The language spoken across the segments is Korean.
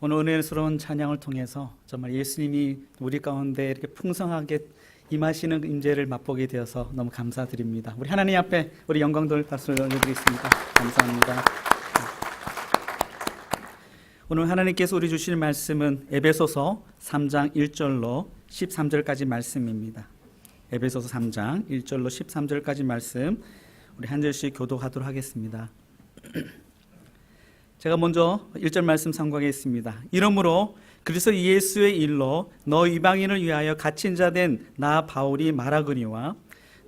오늘 은혜스러운 찬양을 통해서 정말 예수님이 우리 가운데 이렇게 풍성하게 임하시는 임재를 맛보게 되어서 너무 감사드립니다. 우리 하나님 앞에 우리 영광 돌 박수를 올려드리겠습니다. 감사합니다. 오늘 하나님께서 우리 주실 말씀은 에베소서 3장 1절로 13절까지 말씀입니다. 에베소서 3장 1절로 13절까지 말씀 우리 한 절씩 교독하도록 하겠습니다. 제가 먼저 1절 말씀 상고하겠습니다. 이러므로 그리스도 예수의 일로 너 이방인을 위하여 갇힌 자 된 나 바울이 말하거니와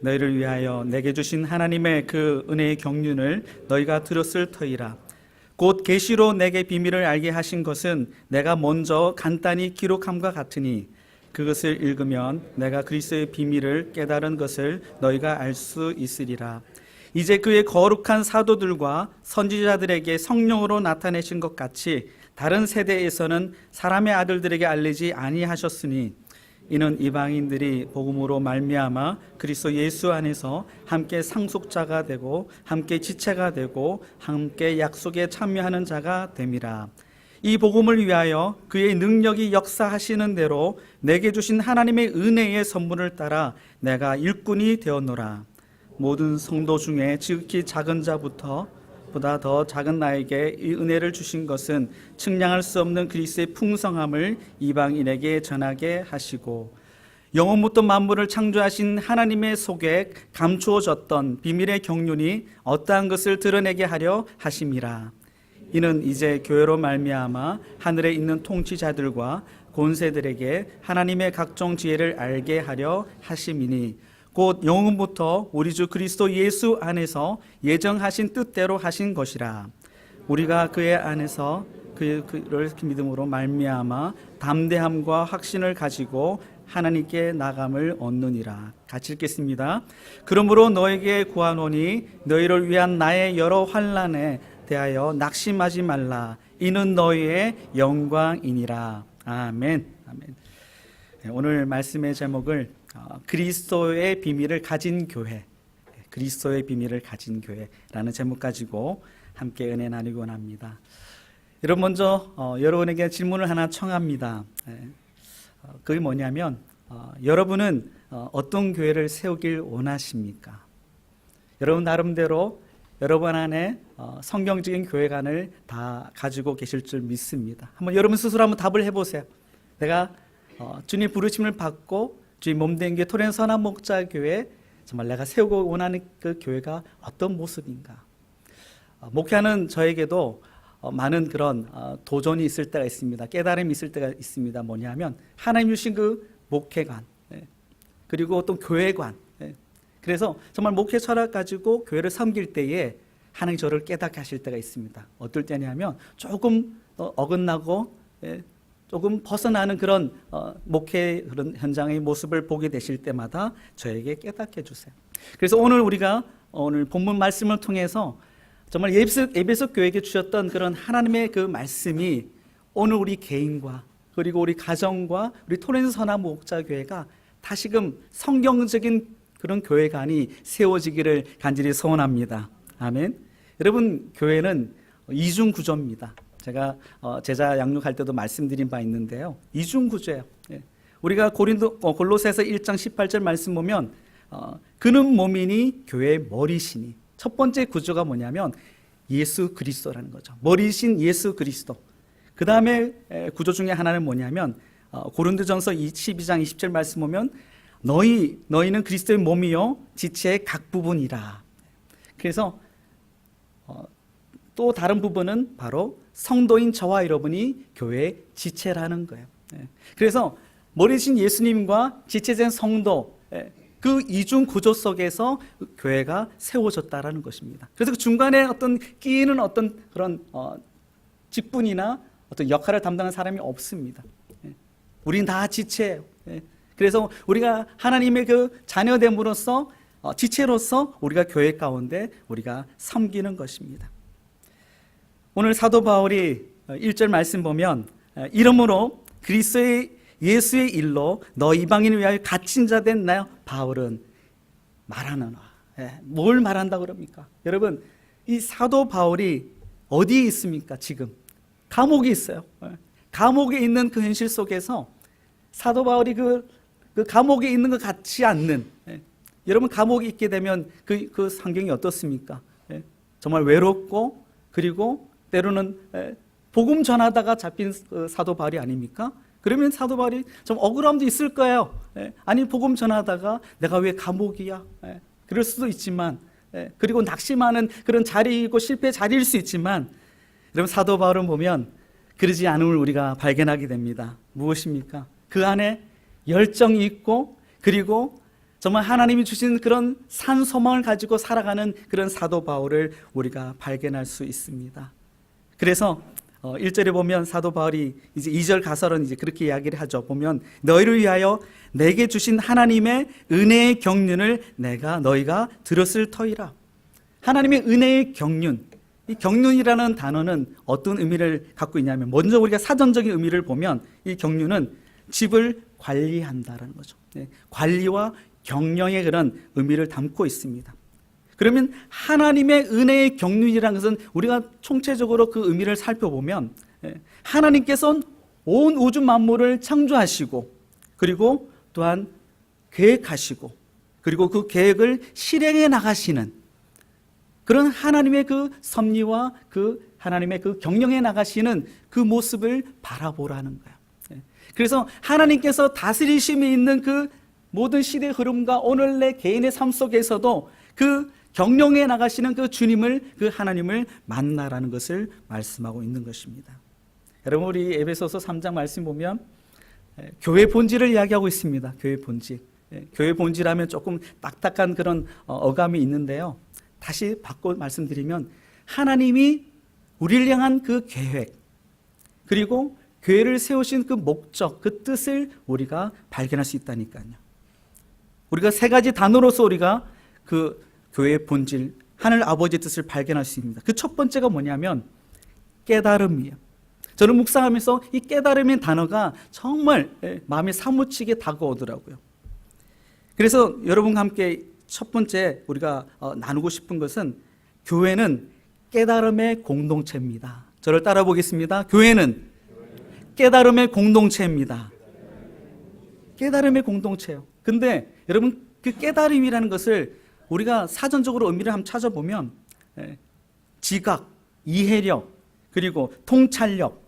너희를 위하여 내게 주신 하나님의 그 은혜의 경륜을 너희가 들었을 터이라. 곧 계시로 내게 비밀을 알게 하신 것은 내가 먼저 간단히 기록함과 같으니 그것을 읽으면 내가 그리스도의 비밀을 깨달은 것을 너희가 알 수 있으리라. 이제 그의 거룩한 사도들과 선지자들에게 성령으로 나타내신 것 같이 다른 세대에서는 사람의 아들들에게 알리지 아니하셨으니 이는 이방인들이 복음으로 말미암아 그리스도 예수 안에서 함께 상속자가 되고 함께 지체가 되고 함께 약속에 참여하는 자가 됨이라. 이 복음을 위하여 그의 능력이 역사하시는 대로 내게 주신 하나님의 은혜의 선물을 따라 내가 일꾼이 되었노라. 모든 성도 중에 지극히 작은 자부터 보다 더 작은 나에게 이 은혜를 주신 것은 측량할 수 없는 그리스도의 풍성함을 이방인에게 전하게 하시고 영원부터 만물을 창조하신 하나님의 속에 감추어졌던 비밀의 경륜이 어떠한 것을 드러내게 하려 하심이라. 이는 이제 교회로 말미암아 하늘에 있는 통치자들과 권세들에게 하나님의 각종 지혜를 알게 하려 하심이니 곧 영원부터 우리 주 그리스도 예수 안에서 예정하신 뜻대로 하신 것이라. 우리가 그의 안에서 그를 믿음으로 말미암아 담대함과 확신을 가지고 하나님께 나감을 얻느니라. 같이 읽겠습니다. 그러므로 너에게 구하노니 너희를 위한 나의 여러 환난에 대하여 낙심하지 말라. 이는 너희의 영광이니라. 아멘. 아멘. 오늘 말씀의 제목을 그리스도의 비밀을 가진 교회, 그리스도의 비밀을 가진 교회라는 제목 가지고 함께 은혜 나누기 원합니다. 여러분 먼저 여러분에게 질문을 하나 청합니다. 그게 뭐냐면 여러분은 어떤 교회를 세우길 원하십니까? 여러분 나름대로 여러분 안에 성경적인 교회관을 다 가지고 계실 줄 믿습니다. 한번 여러분 스스로 한번 답을 해보세요. 내가 주님 부르심을 받고 주님 몸된 게 토렌 선한 목자 교회 정말 내가 세우고 원하는 그 교회가 어떤 모습인가? 목회하는 저에게도 많은 그런 도전이 있을 때가 있습니다. 깨달음이 있을 때가 있습니다. 뭐냐면 하나님 주신 그 목회관 그리고 어떤 교회관 그래서 정말 목회 철학 가지고 교회를 섬길 때에 하나님 저를 깨닫게 하실 때가 있습니다. 어떨 때냐면 조금 어긋나고 조금 벗어나는 그런 목회 그런 현장의 모습을 보게 되실 때마다 저에게 깨닫게 해주세요. 그래서 우리가 오늘 본문 말씀을 통해서 정말 에베소 교회에게 주셨던 그런 하나님의 그 말씀이 오늘 우리 개인과 그리고 우리 가정과 우리 토렌스 선한 목자 교회가 다시금 성경적인 그런 교회관이 세워지기를 간절히 소원합니다. 아멘. 여러분 교회는 이중 구조입니다. 제가 제자 양육할 때도 말씀드린 바 있는데요. 이중 구조예요. 우리가 골로새서 1장 18절 말씀 보면 그는 몸이니 교회의 머리시니 첫 번째 구조가 뭐냐면 예수 그리스도라는 거죠. 머리신 예수 그리스도. 그 다음에 구조 중에 하나는 뭐냐면 고린도전서 12장 20절 말씀 보면 너희는 그리스도의 몸이요 지체의 각 부분이라. 그래서 또 다른 부분은 바로 성도인 저와 여러분이 교회의 지체라는 거예요. 그래서 머리신 예수님과 지체된 성도 그 이중 구조 속에서 교회가 세워졌다라는 것입니다. 그래서 그 중간에 어떤 끼이는 어떤 그런 직분이나 어떤 역할을 담당하는 사람이 없습니다. 우린 다 지체예요. 그래서 우리가 하나님의 그 자녀됨으로써 지체로서 우리가 교회 가운데 우리가 섬기는 것입니다. 오늘 사도 바울이 1절 말씀 보면 이러므로 그리스도의 예수의 일로 너 이방인을 위하여 갇힌 자 된 나 바울은 말하노라. 뭘 말한다고 그럽니까? 여러분 이 사도 바울이 어디에 있습니까? 지금 감옥에 있어요. 감옥에 있는 그 현실 속에서 사도 바울이 그 감옥에 있는 것 같지 않는, 여러분 감옥에 있게 되면 그 환경이 어떻습니까? 정말 외롭고, 그리고 때로는 복음 전하다가 잡힌 사도 바울이 아닙니까? 그러면 사도 바울이 좀 억울함도 있을 거예요. 아니 복음 전하다가 내가 왜 감옥이야? 그럴 수도 있지만, 그리고 낙심하는 그런 자리이고 실패의 자리일 수 있지만, 여러분 사도 바울은 보면 그러지 않음을 우리가 발견하게 됩니다. 무엇입니까? 그 안에 열정이 있고, 그리고 정말 하나님이 주신 그런 산 소망을 가지고 살아가는 그런 사도 바울을 우리가 발견할 수 있습니다. 그래서 1절에 보면 사도 바울이 이제 2절 가설은 이제 그렇게 이야기를 하죠. 보면 너희를 위하여 내게 주신 하나님의 은혜의 경륜을 너희가 들었을 터이라. 하나님의 은혜의 경륜. 이 경륜이라는 단어는 어떤 의미를 갖고 있냐면, 먼저 우리가 사전적인 의미를 보면 이 경륜은 집을 관리한다라는 거죠. 관리와 경영의 그런 의미를 담고 있습니다. 그러면 하나님의 은혜의 경륜이라는 것은 우리가 총체적으로 그 의미를 살펴보면, 하나님께서 온 우주 만물을 창조하시고, 그리고 또한 계획하시고, 그리고 그 계획을 실행해 나가시는 그런 하나님의 그 섭리와 그 하나님의 그 경영해 나가시는 그 모습을 바라보라는 거예요. 그래서 하나님께서 다스리심이 있는 그 모든 시대의 흐름과 오늘 내 개인의 삶 속에서도 그 경영해 나가시는 그 주님을, 그 하나님을 만나라는 것을 말씀하고 있는 것입니다. 여러분, 우리 에베소서 3장 말씀 보면 교회 본질을 이야기하고 있습니다. 교회 본질. 교회 본질하면 조금 딱딱한 그런 어감이 있는데요. 다시 바꿔 말씀드리면, 하나님이 우리를 향한 그 계획, 그리고 교회를 세우신 그 목적, 그 뜻을 우리가 발견할 수 있다니까요. 우리가 세 가지 단어로서 우리가 그 교회의 본질, 하늘 아버지의 뜻을 발견할 수 있습니다. 그 첫 번째가 뭐냐면 깨달음이에요. 저는 묵상하면서 이 깨달음의 단어가 정말 마음에 사무치게 다가오더라고요. 그래서 여러분과 함께 첫 번째 우리가 나누고 싶은 것은, 교회는 깨달음의 공동체입니다. 저를 따라 보겠습니다. 교회는 깨달음의 공동체입니다. 깨달음의 공동체요. 근데 여러분, 그 깨달음이라는 것을 우리가 사전적으로 의미를 한번 찾아보면 지각, 이해력, 그리고 통찰력,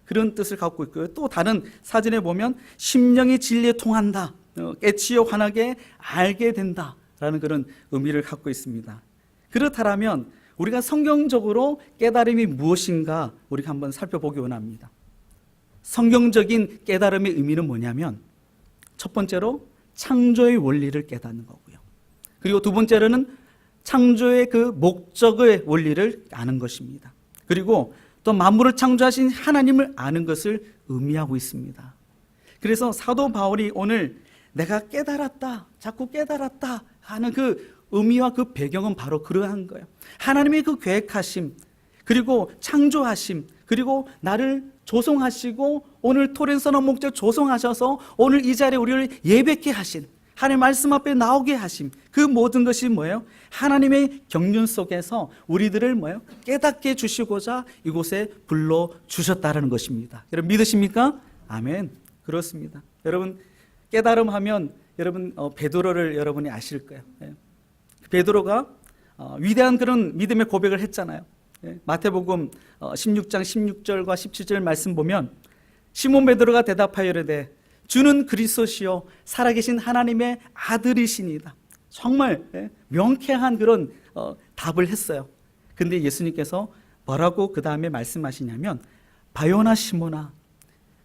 그런 뜻을 갖고 있고요. 또 다른 사전에 보면 심령이 진리에 통한다, 깨치어 환하게 알게 된다 라는 그런 의미를 갖고 있습니다. 그렇다면 우리가 성경적으로 깨달음이 무엇인가 우리가 한번 살펴보기 원합니다. 성경적인 깨달음의 의미는 뭐냐면, 첫 번째로 창조의 원리를 깨닫는 거고요. 그리고 두 번째로는 창조의 그 목적의 원리를 아는 것입니다. 그리고 또 만물을 창조하신 하나님을 아는 것을 의미하고 있습니다. 그래서 사도 바울이 오늘 내가 깨달았다, 자꾸 깨달았다 하는 그 의미와 그 배경은 바로 그러한 거예요. 하나님의 그 계획하심, 그리고 창조하심, 그리고 나를 조성하시고 오늘 토렌선언 목적 조성하셔서 오늘 이 자리에 우리를 예배케 하신, 하나님 말씀 앞에 나오게 하심, 그 모든 것이 뭐예요? 하나님의 경륜 속에서 우리들을 뭐예요? 깨닫게 주시고자 이곳에 불러주셨다는 것입니다. 여러분 믿으십니까? 아멘. 그렇습니다. 여러분, 깨달음 하면 여러분 베드로를 여러분이 아실 거예요. 베드로가 위대한 그런 믿음의 고백을 했잖아요. 마태복음 16장 16절과 17절 말씀 보면, 시몬 베드로가 대답하여 이르되 주는 그리스도시요 살아계신 하나님의 아들이시니다. 정말 명쾌한 그런 답을 했어요. 근데 예수님께서 뭐라고 그 다음에 말씀하시냐면, 바요나 시몬아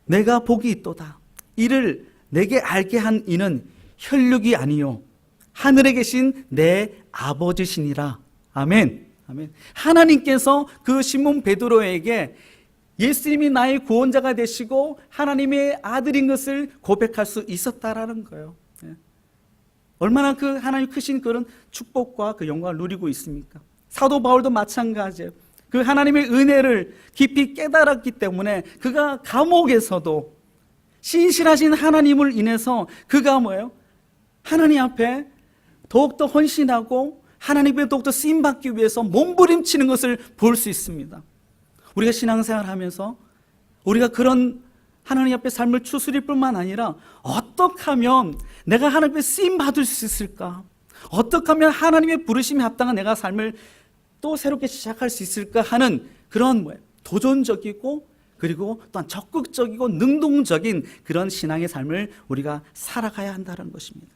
내가 복이 있도다. 이를 내게 알게 한 이는 혈육이 아니요 하늘에 계신 내 아버지시니라. 아멘. 아멘. 하나님께서 그 시몬 베드로에게 예수님이 나의 구원자가 되시고 하나님의 아들인 것을 고백할 수 있었다라는 거예요. 얼마나 그 하나님 크신 그런 축복과 그 영광을 누리고 있습니까? 사도 바울도 마찬가지예요. 그 하나님의 은혜를 깊이 깨달았기 때문에 그가 감옥에서도 신실하신 하나님을 인해서 그가 뭐예요? 하나님 앞에 더욱더 헌신하고 하나님의 더욱더 쓰임받기 위해서 몸부림치는 것을 볼 수 있습니다. 우리가 신앙생활을 하면서 우리가 그런 하나님 앞에 삶을 추스릴 뿐만 아니라 어떻게 하면 내가 하나님 앞에 쓰임 받을 수 있을까? 어떻게 하면 하나님의 부르심에 합당한 내가 삶을 또 새롭게 시작할 수 있을까 하는 그런 도전적이고 그리고 또한 적극적이고 능동적인 그런 신앙의 삶을 우리가 살아가야 한다는 것입니다.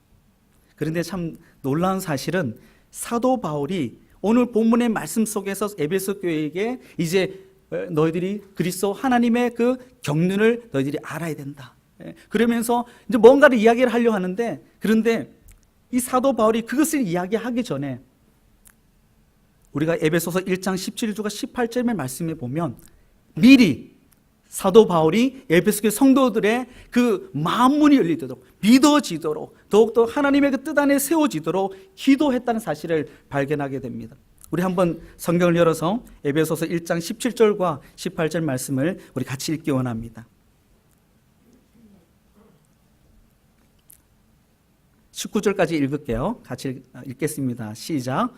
그런데 참 놀라운 사실은 사도 바울이 오늘 본문의 말씀 속에서 에베소 교회에게 이제 너희들이 그리스도 하나님의 그 경륜을 너희들이 알아야 된다. 그러면서 이제 뭔가를 이야기를 하려고 하는데, 그런데 이 사도 바울이 그것을 이야기하기 전에 우리가 에베소서 1장 17절과 18절의 말씀에 보면 미리 사도 바울이 에베소 교회 성도들의 그 마음문이 열리도록 믿어지도록 더욱더 하나님의 그 뜻 안에 세워지도록 기도했다는 사실을 발견하게 됩니다. 우리 한번 성경을 열어서 에베소서 1장 17절과 18절 말씀을 우리 같이 읽기 원합니다. 19절까지 읽을게요. 같이 읽겠습니다. 시작.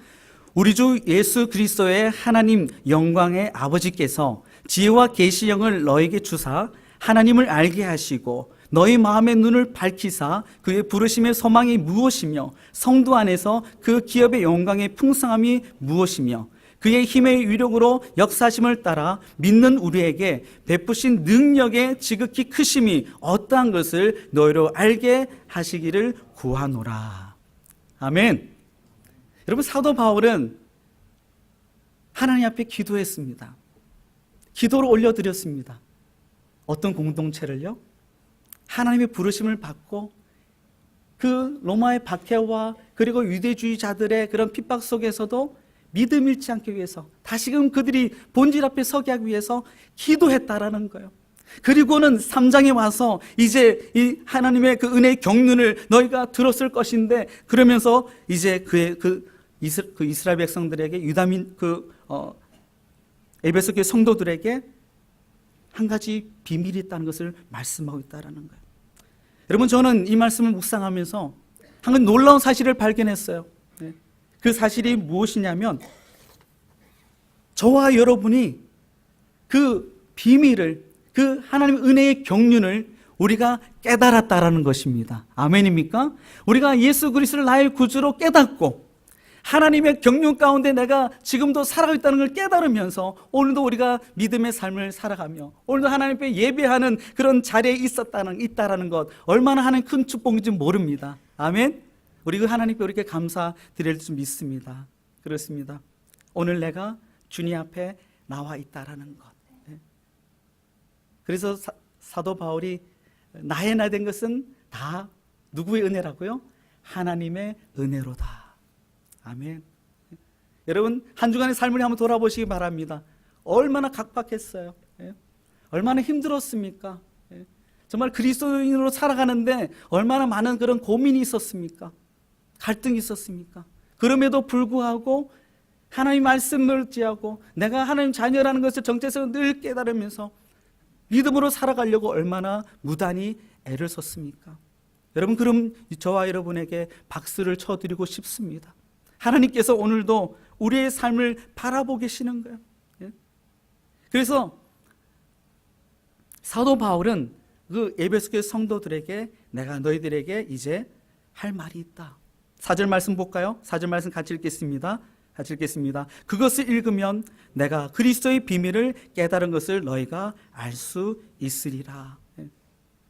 우리 주 예수 그리스도의 하나님 영광의 아버지께서 지혜와 계시형을 너에게 주사 하나님을 알게 하시고 너희 마음의 눈을 밝히사 그의 부르심의 소망이 무엇이며 성도 안에서 그 기업의 영광의 풍성함이 무엇이며 그의 힘의 위력으로 역사심을 따라 믿는 우리에게 베푸신 능력의 지극히 크심이 어떠한 것을 너희로 알게 하시기를 구하노라. 아멘. 여러분, 사도 바울은 하나님 앞에 기도했습니다. 기도를 올려드렸습니다. 어떤 공동체를요? 하나님의 부르심을 받고 그 로마의 박해와 그리고 유대주의자들의 그런 핍박 속에서도 믿음 잃지 않기 위해서 다시금 그들이 본질 앞에 서게 하기 위해서 기도했다라는 거예요. 그리고는 3장에 와서 이제 이 하나님의 그 은혜의 경륜을 너희가 들었을 것인데, 그러면서 이제 그 이스라엘 백성들에게 유다민 에베소 교회 성도들에게 한 가지 비밀이 있다는 것을 말씀하고 있다는 거예요. 여러분, 저는 이 말씀을 묵상하면서 한 가지 놀라운 사실을 발견했어요. 그 사실이 무엇이냐면 저와 여러분이 그 비밀을, 그 하나님의 은혜의 경륜을 우리가 깨달았다라는 것입니다. 아멘입니까? 우리가 예수 그리스도를 나의 구주로 깨닫고 하나님의 경륜 가운데 내가 지금도 살아가고 있다는 걸 깨달으면서 오늘도 우리가 믿음의 삶을 살아가며 오늘도 하나님 앞에 예배하는 그런 자리에 있다라는 것, 얼마나 하나님 큰 축복인지 모릅니다. 아멘. 우리 그 하나님께 이렇게 감사드릴 줄 믿습니다. 그렇습니다. 오늘 내가 주님 앞에 나와 있다라는 것. 그래서 사도 바울이 나의 나 된 것은 다 누구의 은혜라고요? 하나님의 은혜로다. 아멘. 여러분, 한 주간의 삶을 한번 돌아보시기 바랍니다. 얼마나 각박했어요. 얼마나 힘들었습니까? 정말 그리스도인으로 살아가는데 얼마나 많은 그런 고민이 있었습니까? 갈등이 있었습니까? 그럼에도 불구하고 하나님 말씀을 의지하고 내가 하나님 자녀라는 것을 정체성을 늘 깨달으면서 믿음으로 살아가려고 얼마나 무단히 애를 썼습니까? 여러분, 그럼 저와 여러분에게 박수를 쳐드리고 싶습니다. 하나님께서 오늘도 우리의 삶을 바라보고 계시는 거예요. 그래서 사도 바울은 그 에베소 교회 성도들에게 내가 너희들에게 이제 할 말이 있다. 4절 말씀 볼까요? 4절 말씀 같이 읽겠습니다. 같이 읽겠습니다. 그것을 읽으면 내가 그리스도의 비밀을 깨달은 것을 너희가 알 수 있으리라.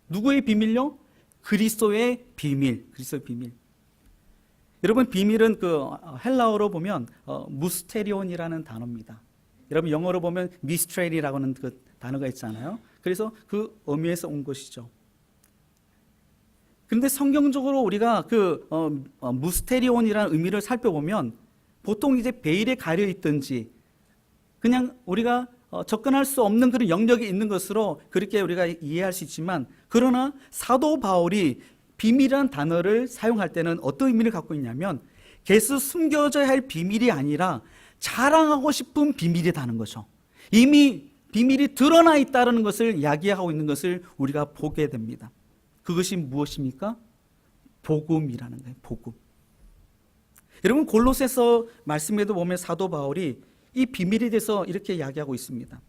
누구의 비밀요? 그리스도의 비밀. 그리스도의 비밀. 여러분, 비밀은 그 헬라어로 보면 무스테리온이라는 단어입니다. 여러분, 영어로 보면 미스트레리라고 하는 그 단어가 있잖아요. 그래서 그 의미에서 온 것이죠. 그런데 성경적으로 우리가 그 무스테리온이라는 의미를 살펴보면 보통 이제 베일에 가려 있든지 그냥 우리가 접근할 수 없는 그런 영역이 있는 것으로 그렇게 우리가 이해할 수 있지만, 그러나 사도 바울이 비밀이라는 단어를 사용할 때는 어떤 의미를 갖고 있냐면 계속 숨겨져야 할 비밀이 아니라 자랑하고 싶은 비밀이라는 거죠. 이미 비밀이 드러나 있다는 것을 이야기하고 있는 것을 우리가 보게 됩니다. 그것이 무엇입니까? 복음이라는 거예요. 복음. 여러분, 골로새서 말씀에도 보면 사도 바울이 이 비밀에 대해서 이렇게 이야기하고 있습니다.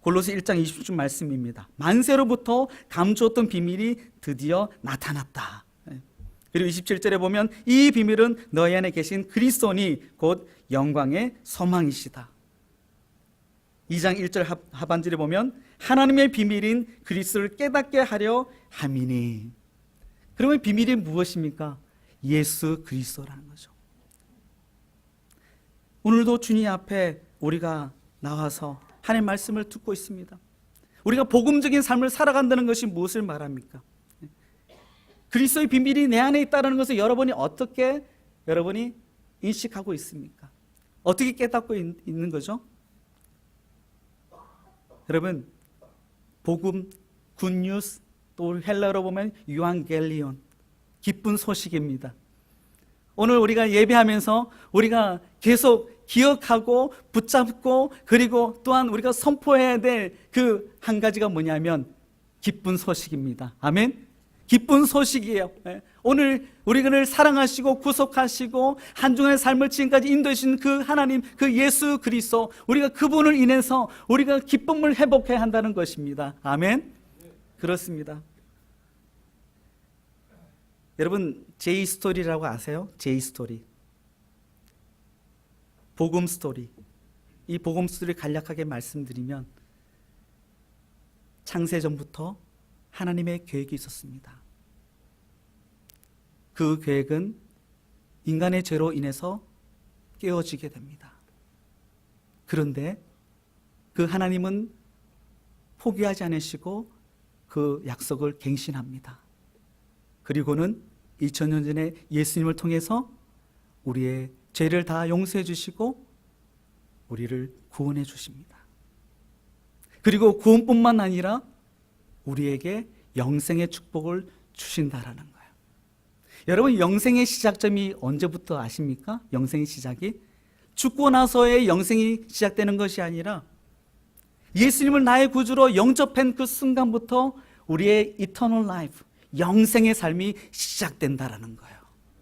골로새 1장 20절 말씀입니다. 만세로부터 감추었던 비밀이 드디어 나타났다. 그리고 27절에 보면 이 비밀은 너희 안에 계신 그리스도니 곧 영광의 소망이시다. 2장 1절 하반절에 보면 하나님의 비밀인 그리스도를 깨닫게 하려 함이니. 그러면 비밀이 무엇입니까? 예수 그리스도라는 거죠. 오늘도 주님 앞에 우리가 나와서 하나님의 말씀을 듣고 있습니다. 우리가 복음적인 삶을 살아간다는 것이 무엇을 말합니까? 그리스도의 비밀이 내 안에 있다는 것을 여러분이 어떻게 인식하고 있습니까? 어떻게 깨닫고 있는 거죠? 여러분, 복음, 굿뉴스, 또 헬라어로 보면 유앙겔리온, 기쁜 소식입니다. 오늘 우리가 예배하면서 우리가 계속 기억하고 붙잡고 그리고 또한 우리가 선포해야 될 그 한 가지가 뭐냐면 기쁜 소식입니다. 아멘. 기쁜 소식이에요. 오늘 우리를 사랑하시고 구속하시고 한 주간의 삶을 지금까지 인도해 주신 그 하나님, 그 예수 그리스도, 우리가 그분을 인해서 우리가 기쁨을 회복해야 한다는 것입니다. 아멘. 그렇습니다. 여러분, 제이 스토리라고 아세요? 제이 스토리, 복음 스토리. 이 복음 스토리를 간략하게 말씀드리면 창세전부터 하나님의 계획이 있었습니다. 그 계획은 인간의 죄로 인해서 깨어지게 됩니다. 그런데 그 하나님은 포기하지 않으시고 그 약속을 갱신합니다. 그리고는 2000년 전에 예수님을 통해서 우리의 죄를 다 용서해 주시고 우리를 구원해 주십니다. 그리고 구원뿐만 아니라 우리에게 영생의 축복을 주신다라는 거예요. 여러분, 영생의 시작점이 언제부터 아십니까? 영생의 시작이 죽고 나서의 영생이 시작되는 것이 아니라 예수님을 나의 구주로 영접한 그 순간부터 우리의 eternal life, 영생의 삶이 시작된다라는 거예요.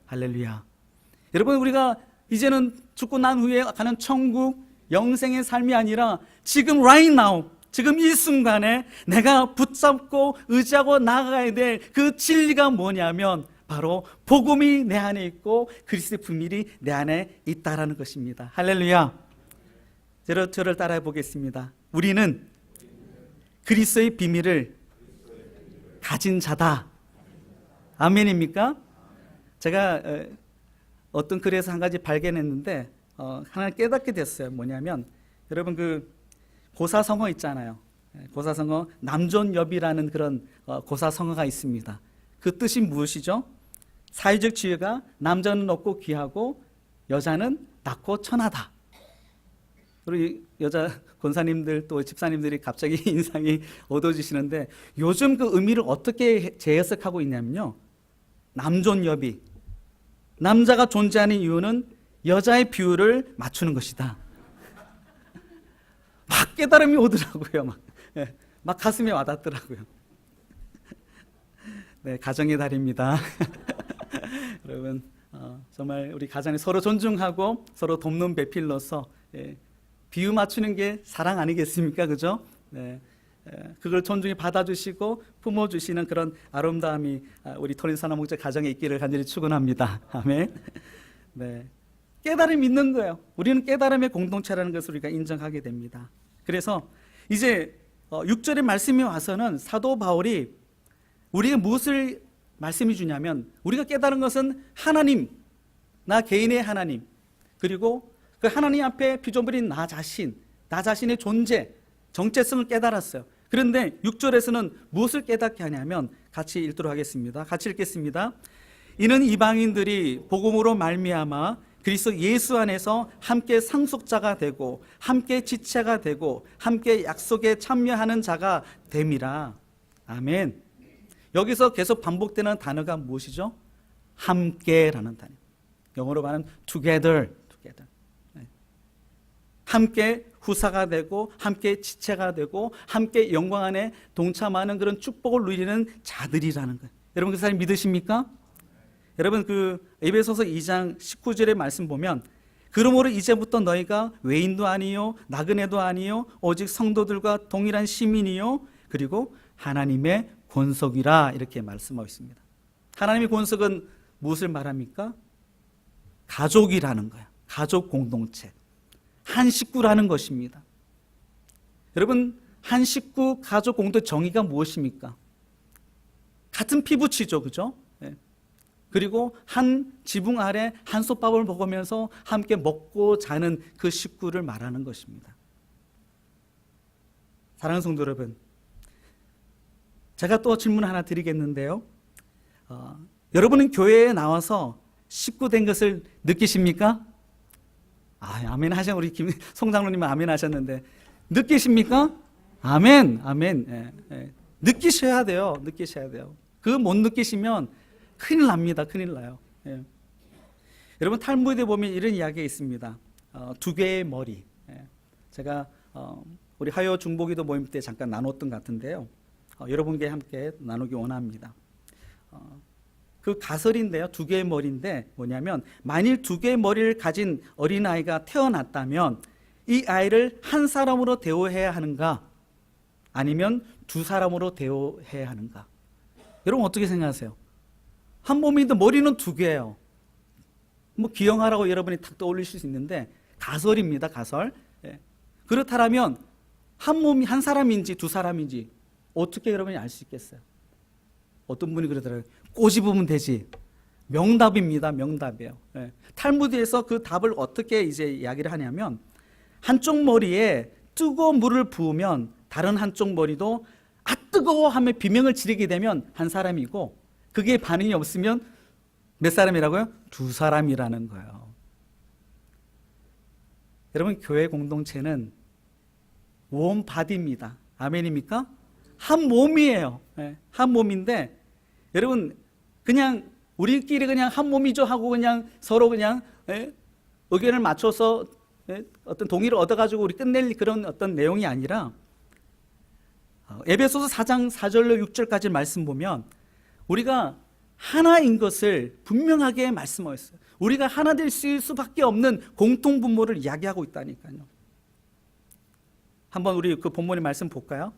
할렐루야. 여러분, 우리가 이제는 죽고 난 후에 가는 천국, 영생의 삶이 아니라 지금 right now, 지금 이 순간에 내가 붙잡고 의지하고 나아가야 될 그 진리가 뭐냐면 바로 복음이 내 안에 있고 그리스도의 비밀이 내 안에 있다라는 것입니다. 할렐루야. 저를 따라해 보겠습니다. 우리는 그리스도의 비밀을 가진 자다. 아멘입니까? 제가 어떤 글에서 한 가지 발견했는데 하나 깨닫게 됐어요. 뭐냐면 여러분, 그 고사성어 있잖아요. 고사성어, 남존여비라는 그런 고사성어가 있습니다. 그 뜻이 무엇이죠? 사회적 지위가 남자는 높고 귀하고 여자는 낮고 천하다. 그리고 여자 권사님들 또 집사님들이 갑자기 인상이 어두워지시는데 요즘 그 의미를 어떻게 재해석하고 있냐면요, 남존여비, 남자가 존재하는 이유는 여자의 비율을 맞추는 것이다. 막 깨달음이 오더라고요. 막 가슴에 와닿더라고요. 네, 가정의 달입니다. 여러분, 정말 우리 가정에 서로 존중하고 서로 돕는 배필로서 비유 맞추는 게 사랑 아니겠습니까? 그죠? 네, 그걸 존중히 받아주시고 품어주시는 그런 아름다움이 우리 토린사나 목자 가정에 있기를 간절히 축원합니다. 아멘. 네, 깨달음이 있는 거예요. 우리는 깨달음의 공동체라는 것을 우리가 인정하게 됩니다. 그래서 이제 6절의 말씀이 와서는 사도 바울이 우리가 무엇을 말씀해 주냐면 우리가 깨달은 것은 하나님, 나 개인의 하나님, 그리고 그 하나님 앞에 피조물인 나 자신의 존재, 정체성을 깨달았어요. 그런데 6절에서는 무엇을 깨닫게 하냐면 같이 읽도록 하겠습니다. 같이 읽겠습니다. 이는 이방인들이 복음으로 말미암아 그리스도 예수 안에서 함께 상속자가 되고 함께 지체가 되고 함께 약속에 참여하는 자가 됨이라. 아멘. 여기서 계속 반복되는 단어가 무엇이죠? 함께라는 단어. 영어로 말하면 together. 함께 후사가 되고 함께 지체가 되고 함께 영광 안에 동참하는 그런 축복을 누리는 자들이라는 거예요. 여러분, 그 사람 믿으십니까? 여러분, 그 에베소서 2장 19절의 말씀 보면 그러므로 이제부터 너희가 외인도 아니요 나그네도 아니요 오직 성도들과 동일한 시민이요 그리고 하나님의 권속이라 이렇게 말씀하고 있습니다. 하나님의 권속은 무엇을 말합니까? 가족이라는 거예요. 가족 공동체. 한 식구라는 것입니다. 여러분, 한 식구 가족 공동체 정의가 무엇입니까? 같은 피부치죠, 그죠? 네. 그리고 한 지붕 아래 한솥밥을 먹으면서 함께 먹고 자는 그 식구를 말하는 것입니다. 사랑하는 성도 여러분, 제가 또 질문 하나 드리겠는데요. 여러분은 교회에 나와서 식구 된 것을 느끼십니까? 아멘 하셔. 우리 송장로님은 아멘 하셨는데 느끼십니까? 아멘, 아멘. 예, 예. 느끼셔야 돼요. 느끼셔야 돼요. 그거 못 느끼시면 큰일 납니다. 큰일 나요. 예. 여러분 탈무드에 보면 이런 이야기가 있습니다. 두 개의 머리. 예. 제가 우리 화요 중보기도 모임 때 잠깐 나눴던 것 같은데요. 여러분께 함께 나누기 원합니다. 그 가설인데요. 두 개의 머리인데 뭐냐면 만일 두 개의 머리를 가진 어린아이가 태어났다면 이 아이를 한 사람으로 대우해야 하는가 아니면 두 사람으로 대우해야 하는가? 여러분 어떻게 생각하세요? 한 몸인데 머리는 두 개예요. 뭐 기형하라고 여러분이 탁 떠올리실 수 있는데 가설입니다. 가설. 예. 그렇다면 한 몸이 한 사람인지 두 사람인지 어떻게 여러분이 알 수 있겠어요? 어떤 분이 그러더라고요. 꼬집으면 되지. 명답입니다. 명답이에요. 예. 탈무드에서 그 답을 어떻게 이제 이야기를 하냐면 한쪽 머리에 뜨거운 물을 부으면 다른 한쪽 머리도 아 뜨거워 하며 비명을 지르게 되면 한 사람이고 그게 반응이 없으면 몇 사람이라고요? 두 사람이라는 거예요. 여러분 교회 공동체는 원바디입니다. 아멘입니까? 한 몸이에요. 네, 한 몸인데 여러분 그냥 우리끼리 그냥 한 몸이죠 하고 그냥 서로 그냥 의견을 맞춰서 어떤 동의를 얻어가지고 우리 끝낼 그런 어떤 내용이 아니라 에베소서 4장 4절로 6절까지 말씀 보면 우리가 하나인 것을 분명하게 말씀하고 있어요. 우리가 하나 될 수밖에 없는 공통분모를 이야기하고 있다니까요. 한번 우리 그 본문의 말씀 볼까요?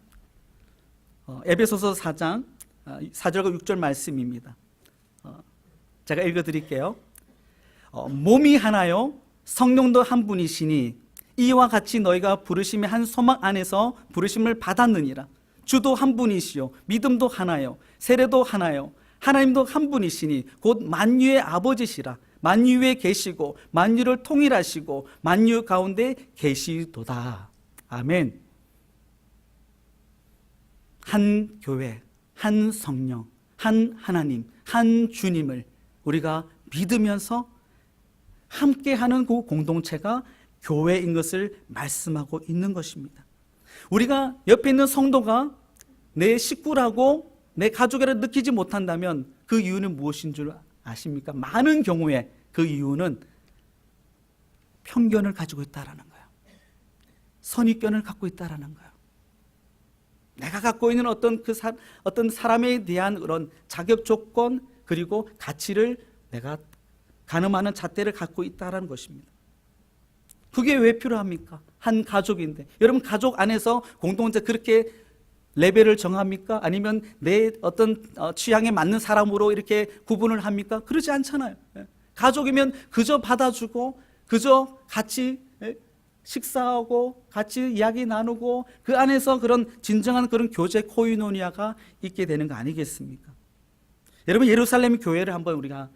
에베소서 4장 4절과 6절 말씀입니다. 제가 읽어드릴게요. 몸이 하나요 성령도 한 분이시니 이와 같이 너희가 부르심의 한 소망 안에서 부르심을 받았느니라. 주도 한 분이시요 믿음도 하나요 세례도 하나요 하나님도 한 분이시니 곧 만유의 아버지시라. 만유에 계시고 만유를 통일하시고 만유 가운데 계시도다. 아멘. 한 교회, 한 성령, 한 하나님, 한 주님을 우리가 믿으면서 함께하는 그 공동체가 교회인 것을 말씀하고 있는 것입니다. 우리가 옆에 있는 성도가 내 식구라고 내 가족이라고 느끼지 못한다면 그 이유는 무엇인 줄 아십니까? 많은 경우에 그 이유는 편견을 가지고 있다라는 거예요. 선입견을 갖고 있다라는 거예요. 내가 갖고 있는 어떤 사람에 대한 그런 자격 조건 그리고 가치를 내가 가늠하는 잣대를 갖고 있다라는 것입니다. 그게 왜 필요합니까? 한 가족인데 여러분 가족 안에서 공동체 그렇게 레벨을 정합니까? 아니면 내 어떤 취향에 맞는 사람으로 이렇게 구분을 합니까? 그러지 않잖아요. 가족이면 그저 받아주고 그저 같이 식사하고 같이 이야기 나누고 그 안에서 그런 진정한 그런 교제 코이노니아가 있게 되는 거 아니겠습니까? 여러분 예루살렘 교회를 한번 우리가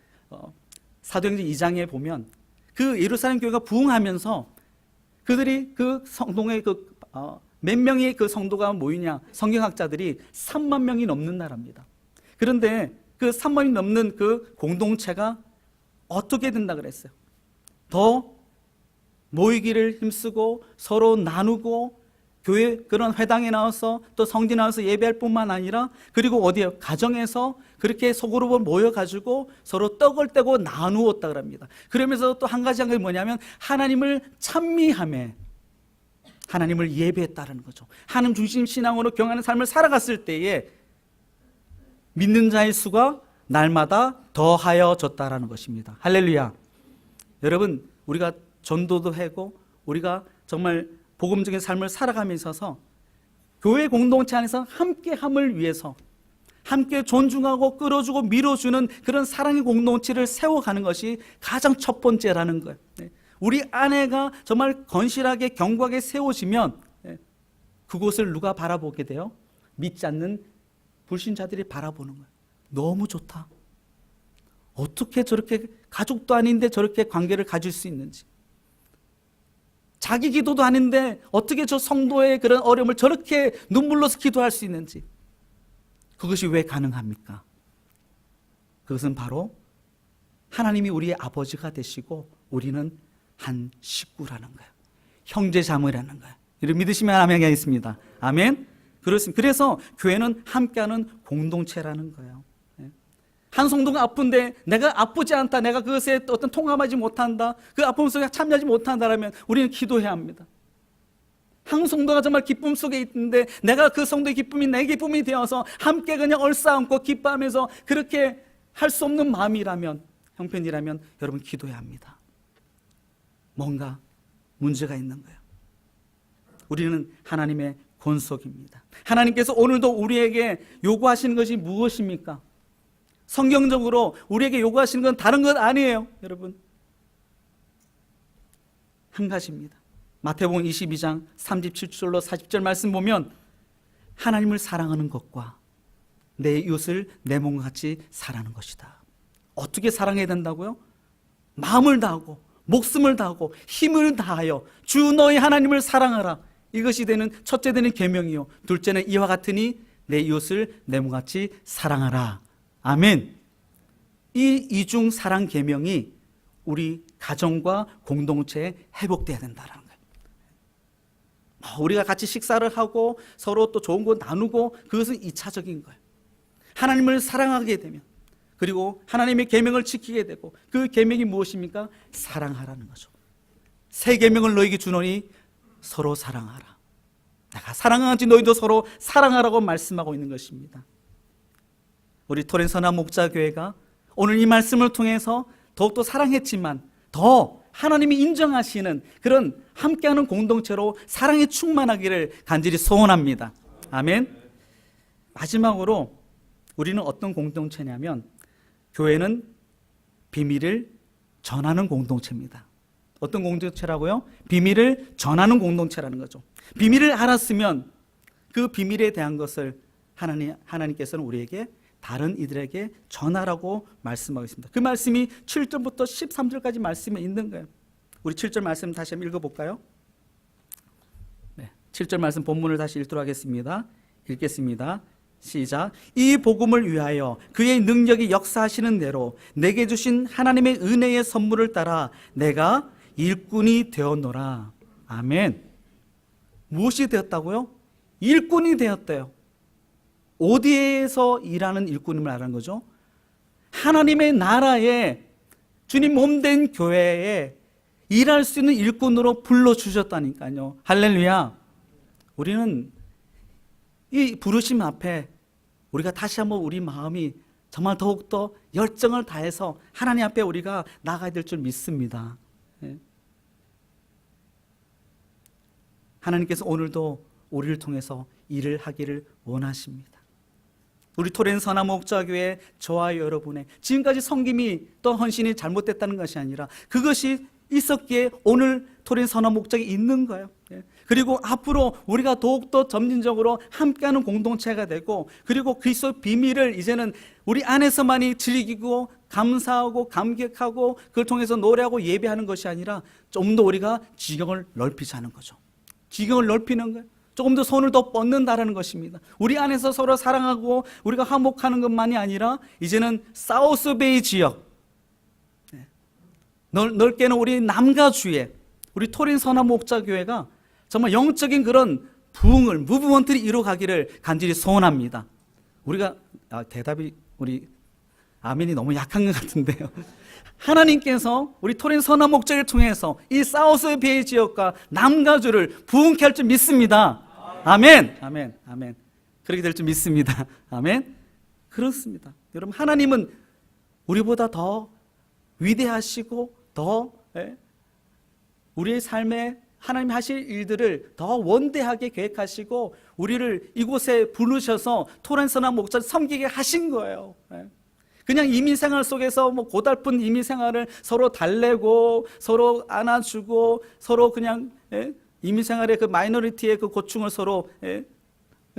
사도행전 2장에 보면 그 예루살렘 교회가 부흥하면서 그들이 그 성동의 몇 명의 그 성도가 모이냐? 성경학자들이 3만 명이 넘는 나라입니다. 그런데 그 3만이 넘는 그 공동체가 어떻게 된다 그랬어요? 더 모이기를 힘쓰고 서로 나누고 교회 그런 회당에 나와서 또 성전에 나와서 예배할 뿐만 아니라 그리고 어디에 가정에서 그렇게 소그룹을 모여가지고 서로 떡을 떼고 나누었다 그럽니다. 그러면서 또 한 가지 뭐냐면 하나님을 찬미하며 하나님을 예배했다는 거죠. 하나님 중심 신앙으로 경하는 삶을 살아갔을 때에 믿는 자의 수가 날마다 더하여졌다라는 것입니다. 할렐루야. 여러분 우리가 전도도 하고 우리가 정말 복음적인 삶을 살아가며 있어서 교회 공동체 안에서 함께함을 위해서 함께 존중하고 끌어주고 밀어주는 그런 사랑의 공동체를 세워가는 것이 가장 첫 번째라는 거예요. 우리 아내가 정말 건실하게 견고하게 세워지면 그곳을 누가 바라보게 돼요? 믿지 않는 불신자들이 바라보는 거예요. 너무 좋다. 어떻게 저렇게 가족도 아닌데 저렇게 관계를 가질 수 있는지, 자기 기도도 아닌데 어떻게 저 성도의 그런 어려움을 저렇게 눈물로서 기도할 수 있는지, 그것이 왜 가능합니까? 그것은 바로 하나님이 우리의 아버지가 되시고 우리는 한 식구라는 거예요. 형제 자매라는 거예요. 이를 믿으시면 아멘 하겠습니다. 아멘. 그렇습니다. 그래서 교회는 함께하는 공동체라는 거예요. 한 성도가 아픈데 내가 아프지 않다, 내가 그것에 어떤 통합하지 못한다, 그 아픔 속에 참여하지 못한다라면 우리는 기도해야 합니다. 한 성도가 정말 기쁨 속에 있는데 내가 그 성도의 기쁨이 내 기쁨이 되어서 함께 그냥 얼싸안고 기뻐하면서 그렇게 할 수 없는 마음이라면, 형편이라면 여러분 기도해야 합니다. 뭔가 문제가 있는 거예요. 우리는 하나님의 권속입니다. 하나님께서 오늘도 우리에게 요구하시는 것이 무엇입니까? 성경적으로 우리에게 요구하시는 건 다른 것 아니에요, 여러분. 한 가지입니다. 마태복음 22장 37절로 40절 말씀 보면 하나님을 사랑하는 것과 내 이웃을 내 몸과 같이 사랑하는 것이다. 어떻게 사랑해야 된다고요? 마음을 다하고 목숨을 다하고 힘을 다하여 주 너희 하나님을 사랑하라. 이것이 되는 첫째 되는 계명이요, 둘째는 이와 같으니 내 이웃을 내 몸과 같이 사랑하라. 아멘. 이 이중 사랑 계명이 우리 가정과 공동체에 회복돼야 된다는 거예요. 우리가 같이 식사를 하고 서로 또 좋은 거 나누고 그것은 2차적인 거예요. 하나님을 사랑하게 되면, 그리고 하나님의 계명을 지키게 되고, 그 계명이 무엇입니까? 사랑하라는 거죠. 새 계명을 너에게 주노니 서로 사랑하라. 내가 사랑하지 너희도 서로 사랑하라고 말씀하고 있는 것입니다. 우리 토렌선한 목자교회가 오늘 이 말씀을 통해서 더욱더 사랑했지만 더 하나님이 인정하시는 그런 함께하는 공동체로 사랑이 충만하기를 간절히 소원합니다. 아멘. 마지막으로 우리는 어떤 공동체냐면, 교회는 비밀을 전하는 공동체입니다. 어떤 공동체라고요? 비밀을 전하는 공동체라는 거죠. 비밀을 알았으면 그 비밀에 대한 것을 하나님께서는 우리에게, 다른 이들에게 전하라고 말씀하고 있습니다. 그 말씀이 7절부터 13절까지 말씀에 있는 거예요. 우리 7절 말씀 다시 한번 읽어볼까요? 네, 7절 말씀 본문을 다시 읽도록 하겠습니다. 읽겠습니다. 시작. 이 복음을 위하여 그의 능력이 역사하시는 대로 내게 주신 하나님의 은혜의 선물을 따라 내가 일꾼이 되었노라. 아멘. 무엇이 되었다고요? 일꾼이 되었대요. 어디에서 일하는 일꾼임을 말하는 거죠? 하나님의 나라에, 주님 몸된 교회에 일할 수 있는 일꾼으로 불러주셨다니까요. 할렐루야. 우리는 이 부르심 앞에 우리가 다시 한번 우리 마음이 정말 더욱더 열정을 다해서 하나님 앞에 우리가 나가야 될 줄 믿습니다. 하나님께서 오늘도 우리를 통해서 일을 하기를 원하십니다. 우리 토렌선한 목자교회 저와 여러분의 지금까지 섬김이 또 헌신이 잘못됐다는 것이 아니라 그것이 있었기에 오늘 토렌선한 목자가 있는 거예요. 그리고 앞으로 우리가 더욱더 점진적으로 함께하는 공동체가 되고, 그리고 그리스도의 비밀을 이제는 우리 안에서만이 즐기고 감사하고 감격하고 그걸 통해서 노래하고 예배하는 것이 아니라 좀 더 우리가 지경을 넓히자는 거죠. 지경을 넓히는 거예요. 조금 더 손을 더 뻗는다라는 것입니다. 우리 안에서 서로 사랑하고 우리가 화목하는 것만이 아니라 이제는 사우스베이 지역, 넓게는 우리 남가 주에 우리 토린선한 목자교회가 정말 영적인 그런 부흥을, 무브먼트를 이루어가기를 간절히 소원합니다. 우리가 대답이 우리 아멘이 너무 약한 것 같은데요. 하나님께서 우리 토린선한 목자를 통해서 이 사우스베이 지역과 남가주를 부흥케 할 줄 믿습니다. 아멘. 아멘. 아멘. 그렇게 될 줄 믿습니다. 아멘. 그렇습니다. 여러분, 하나님은 우리보다 더 위대하시고 더 우리의 삶에 하나님이 하실 일들을 더 원대하게 계획하시고 우리를 이곳에 부르셔서 토렌서나 목자를 섬기게 하신 거예요. 그냥 이민생활 속에서 뭐 고달픈 이민생활을 서로 달래고 서로 안아주고 서로 그냥 이민생활의 그 마이너리티의 그 고충을 서로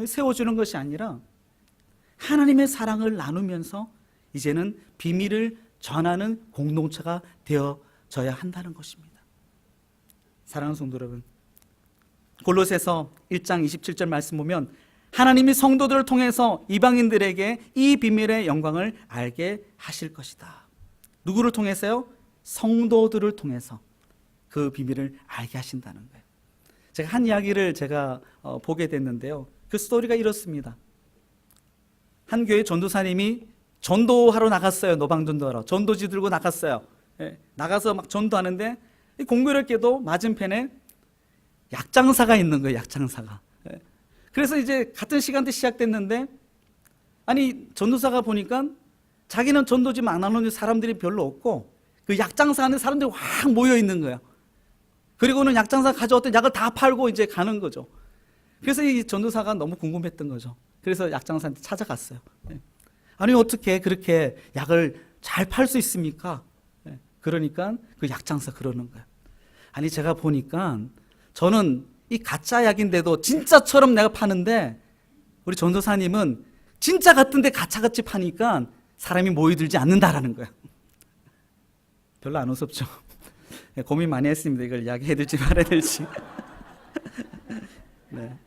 세워주는 것이 아니라 하나님의 사랑을 나누면서 이제는 비밀을 전하는 공동체가 되어져야 한다는 것입니다. 사랑하는 성도 여러분, 골로새서 1장 27절 말씀 보면 하나님이 성도들을 통해서 이방인들에게 이 비밀의 영광을 알게 하실 것이다. 누구를 통해서요? 성도들을 통해서 그 비밀을 알게 하신다는 거예요. 제가 한 이야기를 보게 됐는데요. 그 스토리가 이렇습니다. 한 교회 전도사님이 전도하러 나갔어요. 노방전도하러. 전도지 들고 나갔어요. 나가서 막 전도하는데 공교롭게도 맞은편에 약장사가 있는 거예요. 약장사가. 그래서 이제 같은 시간대 시작됐는데 아니 전도사가 보니까 자기는 전도지 안 하는 사람들이 별로 없고 그 약장사 안에 사람들이 확 모여 있는 거예요. 그리고는 약장사 가져왔던 약을 다 팔고 이제 가는 거죠. 그래서 이 전도사가 너무 궁금했던 거죠. 그래서 약장사한테 찾아갔어요. 아니 어떻게 그렇게 약을 잘 팔 수 있습니까? 그러니까 그 약장사 그러는 거예요. 아니 제가 보니까 저는 이 가짜 약인데도 진짜처럼 내가 파는데 우리 전도사님은 진짜 같은데 가짜같이 파니까 사람이 모여들지 않는다라는 거예요. 별로 안 무섭죠? 고민 많이 했습니다. 이걸 이야기해야 될지 말아야 될지. 네.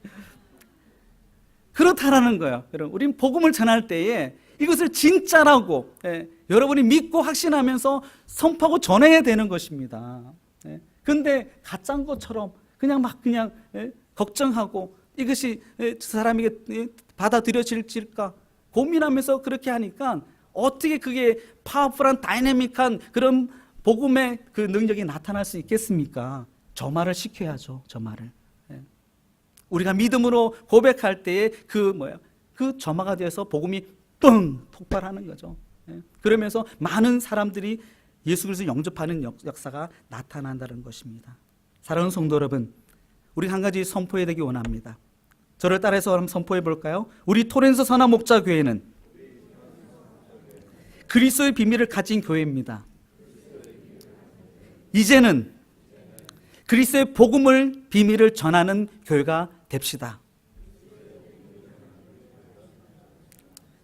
그렇다라는 거예요. 여러분, 우리는 복음을 전할 때에 이것을 진짜라고 여러분이 믿고 확신하면서 선포하고 전해야 되는 것입니다. 그런데 가짜인 것처럼 그냥 걱정하고 이것이 사람에게 받아들여질까 고민하면서 그렇게 하니까 어떻게 그게 파워풀한 다이내믹한 그런 복음의 그 능력이 나타날 수 있겠습니까? 저 말을 시켜야죠. 저 말을. 우리가 믿음으로 고백할 때에 그 점화가 되어서 복음이 뻥 폭발하는 거죠. 그러면서 많은 사람들이 예수 그리스도 영접하는 역사가 나타난다는 것입니다. 사랑하는 성도 여러분, 우리 한 가지 선포해야 되기 원합니다. 저를 따라서 한번 선포해 볼까요? 우리 토렌서 선한 목자 교회는 그리스도의 비밀을 가진 교회입니다. 이제는 그리스도의 복음을 비밀을 전하는 교회가 됩시다.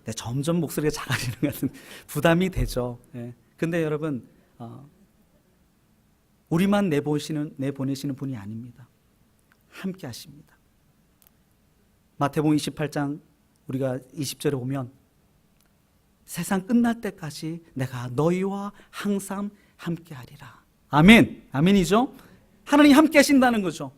네, 점점 목소리가 작아지는 것 같은 부담이 되죠. 근데 여러분, 우리만 내보내시는 분이 아닙니다. 함께 하십니다. 마태복음 28장 우리가 20절에 보면 세상 끝날 때까지 내가 너희와 항상 함께 하리라. 아멘. 아멘이죠. 하나님 함께 하신다는 거죠.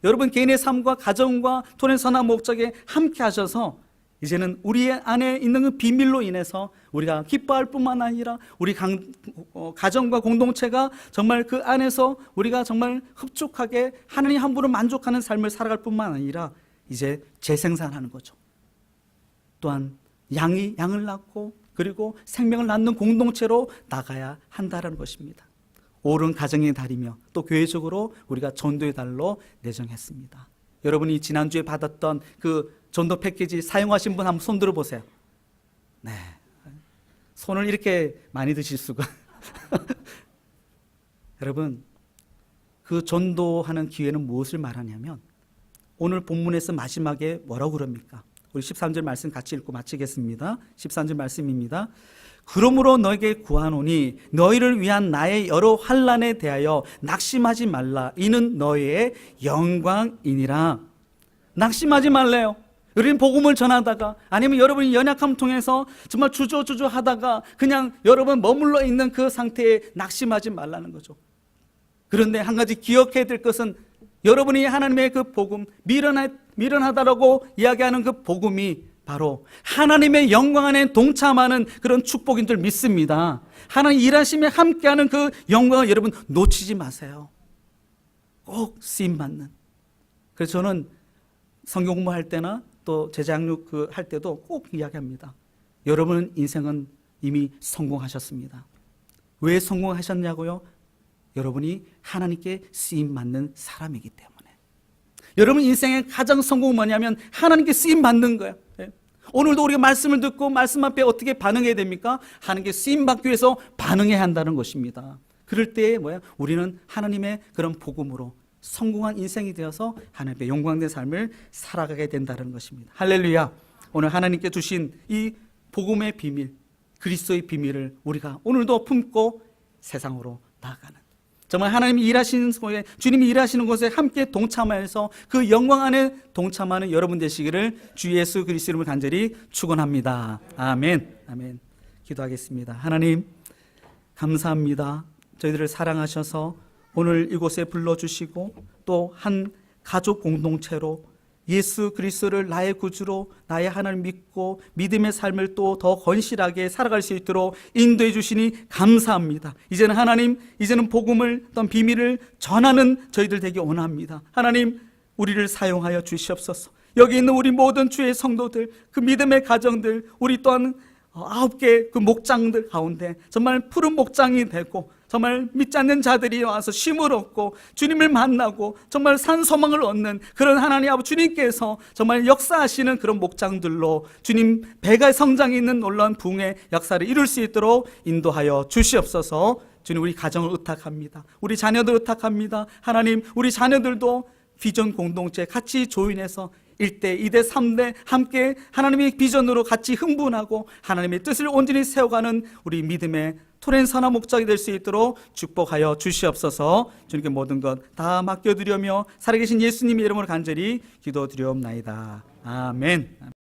여러분 개인의 삶과 가정과 토렌 선한 목적에 함께 하셔서 이제는 우리 안에 있는 그 비밀로 인해서 우리가 기뻐할 뿐만 아니라 우리 가정과 공동체가 정말 그 안에서 우리가 정말 흡족하게 하나님 한 분을 만족하는 삶을 살아갈 뿐만 아니라 이제 재생산하는 거죠. 또한 양을 낳고 그리고 생명을 낳는 공동체로 나가야 한다는 것입니다. 옳은 가정의 달이며 또 교회적으로 우리가 전도의 달로 내정했습니다. 여러분이 지난주에 받았던 그 전도 패키지 사용하신 분 한번 손 들어보세요. 네, 손을 이렇게 많이 드실 수가. 여러분, 그 전도하는 기회는 무엇을 말하냐면 오늘 본문에서 마지막에 뭐라고 그럽니까? 우리 13절 말씀 같이 읽고 마치겠습니다. 13절 말씀입니다. 그러므로 너에게 구하노니 너희를 위한 나의 여러 환난에 대하여 낙심하지 말라. 이는 너희의 영광이니라. 낙심하지 말래요. 우리는 복음을 전하다가 아니면 여러분이 연약함 통해서 정말 주저하다가 그냥 여러분 머물러 있는 그 상태에 낙심하지 말라는 거죠. 그런데 한 가지 기억해야 될 것은 여러분이 하나님의 그 복음, 미련하다라고 이야기하는 그 복음이 바로 하나님의 영광 안에 동참하는 그런 축복인 줄 믿습니다. 하나님 일하심에 함께하는 그 영광을 여러분 놓치지 마세요. 꼭 쓰임받는. 그래서 저는 성경 공부할 때나 또 제자양육 할 때도 꼭 이야기합니다. 여러분 인생은 이미 성공하셨습니다. 왜 성공하셨냐고요? 여러분이 하나님께 쓰임 받는 사람이기 때문에. 여러분 인생의 가장 성공은 뭐냐면 하나님께 쓰임 받는 거예요. 오늘도 우리가 말씀을 듣고 말씀 앞에 어떻게 반응해야 됩니까? 하나님께 쓰임 받기 위해서 반응해야 한다는 것입니다. 그럴 때 우리는 하나님의 그런 복음으로 성공한 인생이 되어서 하나님의 영광된 삶을 살아가게 된다는 것입니다. 할렐루야. 오늘 하나님께 주신 이 복음의 비밀, 그리스도의 비밀을 우리가 오늘도 품고 세상으로 나아가는, 정말 하나님이 일하시는 곳에, 주님이 일하시는 곳에 함께 동참하여서 그 영광 안에 동참하는 여러분 되시기를 주 예수 그리스도 이름으로 간절히 축원합니다. 아멘. 아멘. 기도하겠습니다. 하나님 감사합니다. 저희들을 사랑하셔서 오늘 이곳에 불러주시고 또 한 가족 공동체로 예수 그리스도를 나의 구주로 나의 하나님을 믿고 믿음의 삶을 또 더 건실하게 살아갈 수 있도록 인도해 주시니 감사합니다. 이제는 하나님, 이제는 복음을 어떤 비밀을 전하는 저희들 되기 원합니다. 하나님, 우리를 사용하여 주시옵소서. 여기 있는 우리 모든 주의 성도들, 그 믿음의 가정들, 우리 또한 9개 그 목장들 가운데 정말 푸른 목장이 되고 정말 믿지 않는 자들이 와서 쉼을 얻고 주님을 만나고 정말 산 소망을 얻는 그런 하나님 아버지 주님께서 정말 역사하시는 그런 목장들로 주님 배가 성장이 있는 놀라운 부흥의 역사를 이룰 수 있도록 인도하여 주시옵소서. 주님, 우리 가정을 의탁합니다. 우리 자녀들 의탁합니다. 하나님, 우리 자녀들도 비전 공동체 같이 조인해서 1대, 2대, 3대 함께 하나님의 비전으로 같이 흥분하고 하나님의 뜻을 온전히 세워가는 우리 믿음의 토렌 선한 목적이 될 수 있도록 축복하여 주시옵소서. 주님께 모든 것 다 맡겨드리며 살아계신 예수님의 이름으로 간절히 기도드리옵나이다. 아멘.